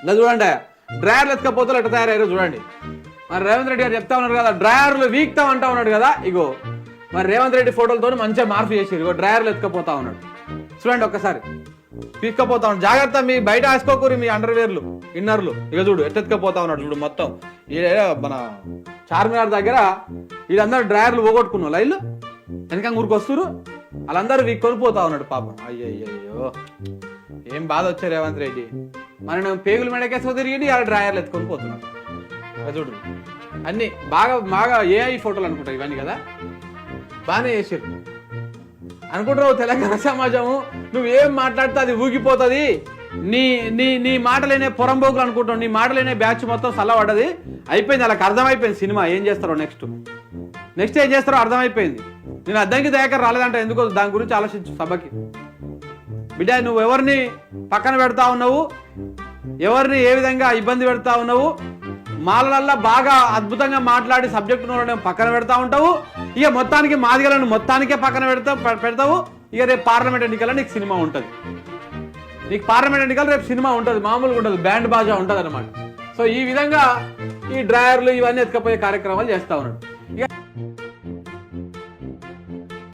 ఇలా చూడండి డ్రైవర్లు ఎత్తుకపోతే ఎట్లా తయారయ్యారో చూడండి. మరి రేవంత్ రెడ్డి గారు చెప్తా ఉన్నారు కదా డ్రైవర్లు వీక్తాం అంటా ఉన్నాడు కదా. ఇగో మరి రేవంత్ రెడ్డి ఫోటోలతో మంచిగా మార్పు చేసారు. ఇగో డ్రైవర్లు ఎత్తుకపోతా ఉన్నాడు చూడండి, ఒక్కసారి పీక్కపోతా ఉన్నాడు. జాగ్రత్త, మీ బయట వేసుకోకూరి మీ అండర్వేర్లు ఇన్నర్లు. ఇక చూడు ఎత్తెత్తుకపోతా ఉన్నాడు చూడు. మొత్తం మన చార్మినార్ దగ్గర వీళ్ళందరూ డ్రైవర్లు పోగొట్టుకున్నావు లైన్లు వెనక ఊరికి వస్తున్నారు. వాళ్ళందరూ కొనిపోతా ఉన్నాడు పాపం. అయ్యయ్యో ఏం బాధ వచ్చారు రేవంత్ రెడ్డి. మరి నేను పేగులు మెడకేసుకో తిరిగి వాళ్ళ డ్రైవర్లు ఎత్తుకొని పోతున్నాడు. చూడు అన్ని బాగా బాగా ఏఐ ఫోటోలు అనుకుంటారు ఇవన్నీ కదా. బాగానే చేసారు అనుకుంటారు తెలంగాణ సమాజము. నువ్వేం మాట్లాడితే అది ఊగిపోతుంది. నీ నీ నీ మాటలేనే పొరంబోకులు అనుకుంటావు. నీ మాటలేనే బ్యాచ్ మొత్తం చల్లబడ్డది. అయిపోయింది, వాళ్ళకి అర్థమైపోయింది సినిమా ఏం చేస్తారో. నెక్స్ట్ ఏం చేస్తారో అర్థమైపోయింది. నేను అద్దంకి దయాకర్ రాలేదంటే ఎందుకో దాని గురించి ఆలోచించు సభకి. బిడ్డ నువ్వు ఎవరిని పక్కన పెడతా ఉన్నావు, ఎవరిని ఏ విధంగా ఇబ్బంది పెడతా ఉన్నావు, మాలలల్లా బాగా అద్భుతంగా మాట్లాడి సబ్జెక్టు పక్కన పెడతా ఉంటావు. ఇక మొత్తానికి మాదిగలను మొత్తానికే పక్కన పెడతావు. ఇక రేపు పార్లమెంట్ ఎన్నికల్లో నీకు సినిమా ఉంటుంది. నీకు పార్లమెంట్ ఎన్నికలు రేపు సినిమా ఉంటుంది, మామూలుగా ఉండదు, బ్యాండ్ బాజా ఉంటుంది అనమాట. సో ఈ విధంగా ఈ డ్రైవర్లు ఇవన్నీ ఎత్తుకపోయే కార్యక్రమాలు చేస్తా ఉన్నాడు. ఇక